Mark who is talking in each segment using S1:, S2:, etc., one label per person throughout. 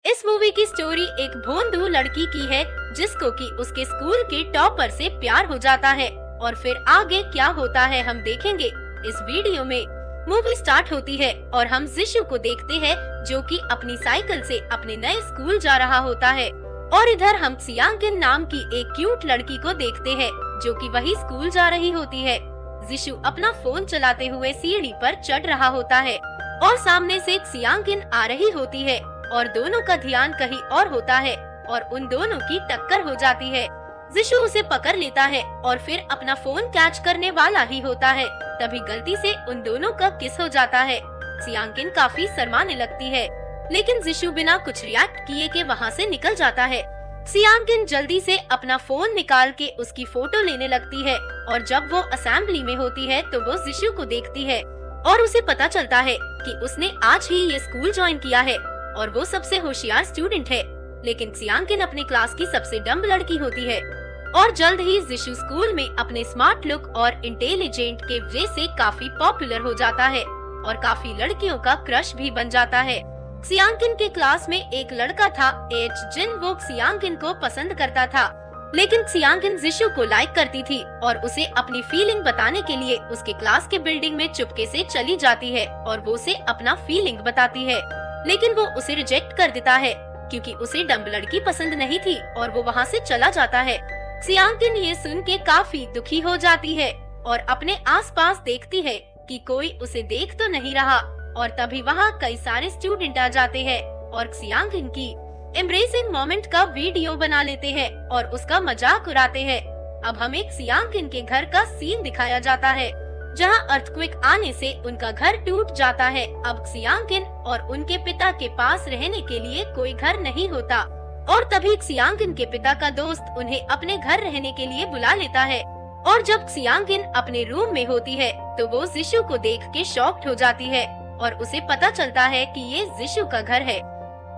S1: इस मूवी की स्टोरी एक भोंदू लड़की की है जिसको कि उसके स्कूल के टॉपर से प्यार हो जाता है और फिर आगे क्या होता है हम देखेंगे इस वीडियो में। मूवी स्टार्ट होती है और हम जिशु को देखते हैं जो कि अपनी साइकिल से अपने नए स्कूल जा रहा होता है और इधर हम सियांगिन नाम की एक क्यूट लड़की को देखते हैं जो कि वही स्कूल जा रही होती है। जिशु अपना फोन चलाते हुए सीढ़ी पर चढ़ रहा होता है और सामने से सियांगिन आ रही होती है और दोनों का ध्यान कहीं और होता है और उन दोनों की टक्कर हो जाती है। जिशु उसे पकड़ लेता है और फिर अपना फोन कैच करने वाला ही होता है, तभी गलती से उन दोनों का किस हो जाता है। सियांगिन काफी शर्माने लगती है लेकिन जिशु बिना कुछ रिएक्ट किए के वहाँ से निकल जाता है। सियांगिन जल्दी से अपना फोन निकाल के उसकी फोटो लेने लगती है और जब वो असेंबली में होती है तो वो जिशु को देखती है और उसे पता चलता है कि उसने आज ही ये स्कूल ज्वाइन किया है और वो सबसे होशियार स्टूडेंट है, लेकिन सियांगिन अपनी क्लास की सबसे डम्ब लड़की होती है। और जल्द ही जिशु स्कूल में अपने स्मार्ट लुक और इंटेलिजेंट के वजह से काफी पॉपुलर हो जाता है और काफी लड़कियों का क्रश भी बन जाता है। सियांगिन के क्लास में एक लड़का था एच जिन, वो सियांगिन को पसंद करता था लेकिन सियांगिन जिशु को लाइक करती थी और उसे अपनी फीलिंग बताने के लिए उसके क्लास के बिल्डिंग में चुपके से चली जाती है और वो उसे अपना फीलिंग बताती है, लेकिन वो उसे रिजेक्ट कर देता है क्योंकि उसे डम्ब लड़की पसंद नहीं थी और वो वहाँ से चला जाता है। सियांगिन ये सुन के काफी दुखी हो जाती है और अपने आसपास देखती है कि कोई उसे देख तो नहीं रहा और तभी वहाँ कई सारे स्टूडेंट आ जाते हैं और सियांगिन की एम्ब्रेसिंग मोमेंट का वीडियो बना लेते हैं और उसका मजाक उड़ाते हैं। अब हमें सियांगिन के घर का सीन दिखाया जाता है जहां अर्थक्वेक आने से उनका घर टूट जाता है। अब सियांगिन और उनके पिता के पास रहने के लिए कोई घर नहीं होता और तभी सियांगिन के पिता का दोस्त उन्हें अपने घर रहने के लिए बुला लेता है और जब सियांगिन अपने रूम में होती है तो वो जिशु को देख के शॉक्ड हो जाती है और उसे पता चलता है कि ये जिशु का घर है।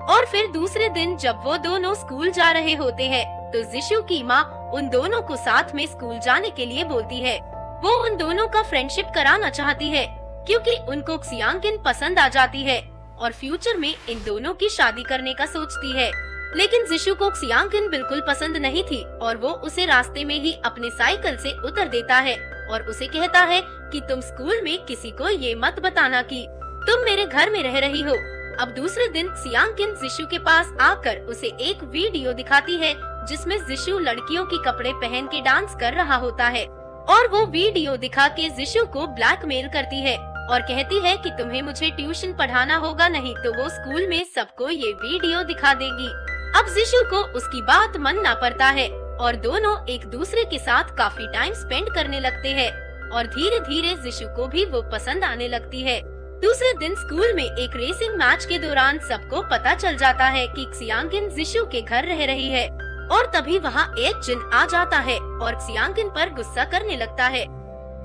S1: और फिर दूसरे दिन जब वो दोनों स्कूल जा रहे होते हैं तो जिशु की माँ उन दोनों को साथ में स्कूल जाने के लिए बोलती है। वो उन दोनों का फ्रेंडशिप कराना चाहती है क्योंकि उनको सियांगिन पसंद आ जाती है और फ्यूचर में इन दोनों की शादी करने का सोचती है, लेकिन जिशु को सियांगिन बिल्कुल पसंद नहीं थी और वो उसे रास्ते में ही अपने साइकिल से उतर देता है और उसे कहता है कि तुम स्कूल में किसी को ये मत बताना कि तुम मेरे घर में रह रही हो। अब दूसरे दिन सियांगिन जिशु के पास आकर उसे एक वीडियो दिखाती है जिसमें जिशु लड़कियों के कपड़े पहन के डांस कर रहा होता है और वो वीडियो दिखा के जिशु को ब्लैकमेल करती है और कहती है कि तुम्हें मुझे ट्यूशन पढ़ाना होगा, नहीं तो वो स्कूल में सबको ये वीडियो दिखा देगी। अब जिशु को उसकी बात मानना पड़ता है और दोनों एक दूसरे के साथ काफी टाइम स्पेंड करने लगते हैं और धीरे धीरे जिशु को भी वो पसंद आने लगती है। दूसरे दिन स्कूल में एक रेसिंग मैच के दौरान सबको पता चल जाता है कि सियांगिन जिशु के घर रह रही है और तभी वहाँ एक जिन आ जाता है और सियांगिन पर गुस्सा करने लगता है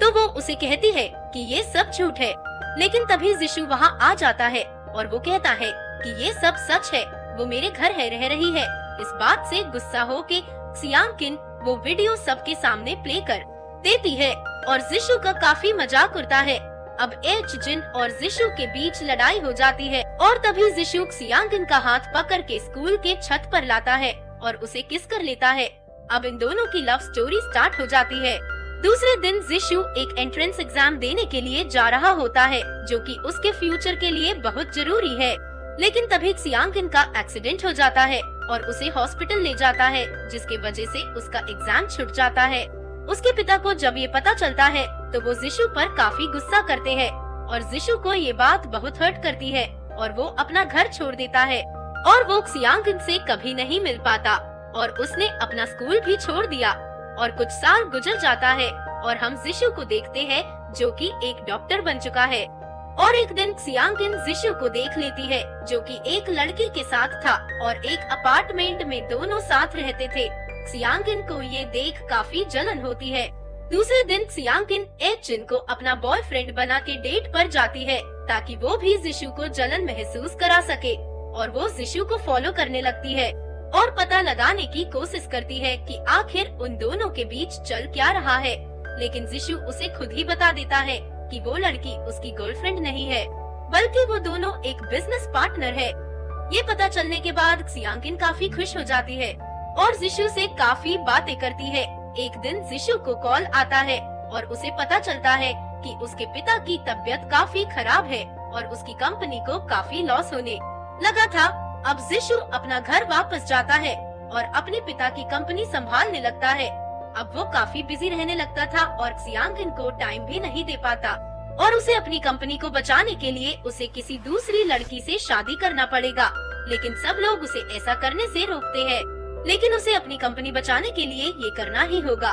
S1: तो वो उसे कहती है कि ये सब झूठ है, लेकिन तभी जिशु वहाँ आ जाता है और वो कहता है कि ये सब सच है, वो मेरे घर है रह रही है। इस बात से गुस्सा होके सियांगिन वो वीडियो सबके सामने प्ले कर देती है और जिशु का काफी मजाक उड़ता है। अब एच जिन और जिशु के बीच लड़ाई हो जाती है और तभी जिशु सियांगिन का हाथ पकड़ के स्कूल के छत पर लाता है और उसे किस कर लेता है। अब इन दोनों की लव स्टोरी स्टार्ट हो जाती है। दूसरे दिन जिशु एक एंट्रेंस एग्जाम देने के लिए जा रहा होता है जो कि उसके फ्यूचर के लिए बहुत जरूरी है, लेकिन तभी सियांगिन का एक्सीडेंट हो जाता है और उसे हॉस्पिटल ले जाता है जिसकी वजह से उसका एग्जाम छूट जाता है। उसके पिता को जब ये पता चलता है तो वो जिशु पर काफी गुस्सा करते हैं और जिशु को ये बात बहुत हर्ट करती है और वो अपना घर छोड़ देता है और वो सियांगिन से कभी नहीं मिल पाता और उसने अपना स्कूल भी छोड़ दिया। और कुछ साल गुजर जाता है और हम जिशु को देखते हैं जो कि एक डॉक्टर बन चुका है और एक दिन सियांगिन जिशु को देख लेती है जो कि एक लड़की के साथ था और एक अपार्टमेंट में दोनों साथ रहते थे। सियांगिन को ये देख काफी जलन होती है। दूसरे दिन सियांगिन एच जिन को अपना बॉयफ्रेंड बना के डेट पर जाती है ताकि वो भी जिशु को जलन महसूस करा सके और वो जिशु को फॉलो करने लगती है और पता लगाने की कोशिश करती है कि आखिर उन दोनों के बीच चल क्या रहा है, लेकिन जिशु उसे खुद ही बता देता है कि वो लड़की उसकी गर्लफ्रेंड नहीं है बल्कि वो दोनों एक बिजनेस पार्टनर है। ये पता चलने के बाद क्सियांकिन काफी खुश हो जाती है और जिशु से काफी बातें करती है। एक दिन जिशु को कॉल आता है और उसे पता चलता है कि उसके पिता की तबीयत काफी खराब है और उसकी कंपनी को काफी लॉस होने लगा था। अब जिशु अपना घर वापस जाता है और अपने पिता की कंपनी संभालने लगता है। अब वो काफी बिजी रहने लगता था और क्सियांकिन को टाइम भी नहीं दे पाता और उसे अपनी कंपनी को बचाने के लिए उसे किसी दूसरी लड़की से शादी करना पड़ेगा। लेकिन सब लोग उसे ऐसा करने से रोकते हैं, लेकिन उसे अपनी कंपनी बचाने के लिए ये करना ही होगा।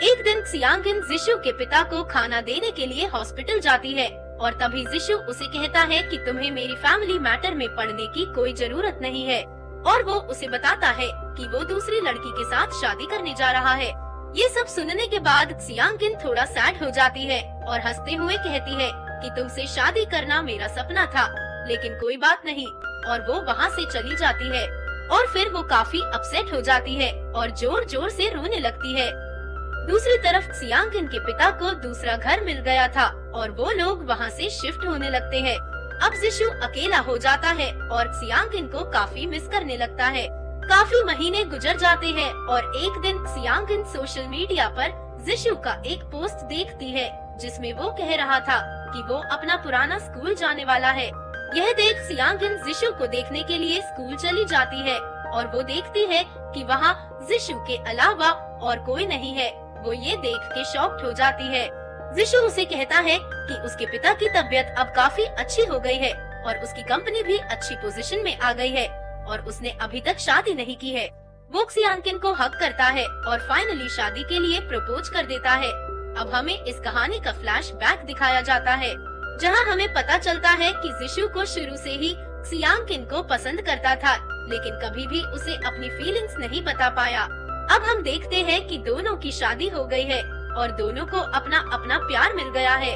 S1: एक दिन क्सियांकिन जिशु के पिता को खाना देने के लिए हॉस्पिटल जाती है और तभी जिशु उसे कहता है कि तुम्हें मेरी फैमिली मैटर में पड़ने की कोई जरूरत नहीं है और वो उसे बताता है कि वो दूसरी लड़की के साथ शादी करने जा रहा है। ये सब सुनने के बाद क्सियांकिन थोड़ा सैड हो जाती है और हंसते हुए कहती है कि तुमसे शादी करना मेरा सपना था, लेकिन कोई बात नहीं, और वो वहाँ से चली जाती है। और फिर वो काफी अपसेट हो जाती है और जोर जोर से रोने लगती है। दूसरी तरफ क्सियांकिन के पिता को दूसरा घर मिल गया था और वो लोग वहाँ से शिफ्ट होने लगते हैं। अब जिशु अकेला हो जाता है और क्सियांकिन को काफी मिस करने लगता है। काफी महीने गुजर जाते हैं और एक दिन क्सियांकिन सोशल मीडिया पर जिशु का एक पोस्ट देखती है जिसमें वो कह रहा था कि वो अपना पुराना स्कूल जाने वाला है। यह देख क्सियांकिन जिशु को देखने के लिए स्कूल चली जाती है और वो देखती है कि वहाँ जिशु के अलावा और कोई नहीं है। वो ये देख के शॉक्ड हो जाती है। जिशु उसे कहता है कि उसके पिता की तबीयत अब काफी अच्छी हो गई है और उसकी कंपनी भी अच्छी पोजीशन में आ गई है और उसने अभी तक शादी नहीं की है। वो क्सियांकिन को हक करता है और फाइनली शादी के लिए प्रपोज कर देता है। अब हमें इस कहानी का फ्लैशबैक दिखाया जाता है जहां हमें पता चलता है कि जिशु को शुरू से ही क्सियांकिन को पसंद करता था, लेकिन कभी भी उसे अपनी फीलिंग्स नहीं बता पाया। अब हम देखते हैं कि दोनों की शादी हो गई है और दोनों को अपना अपना प्यार मिल गया है।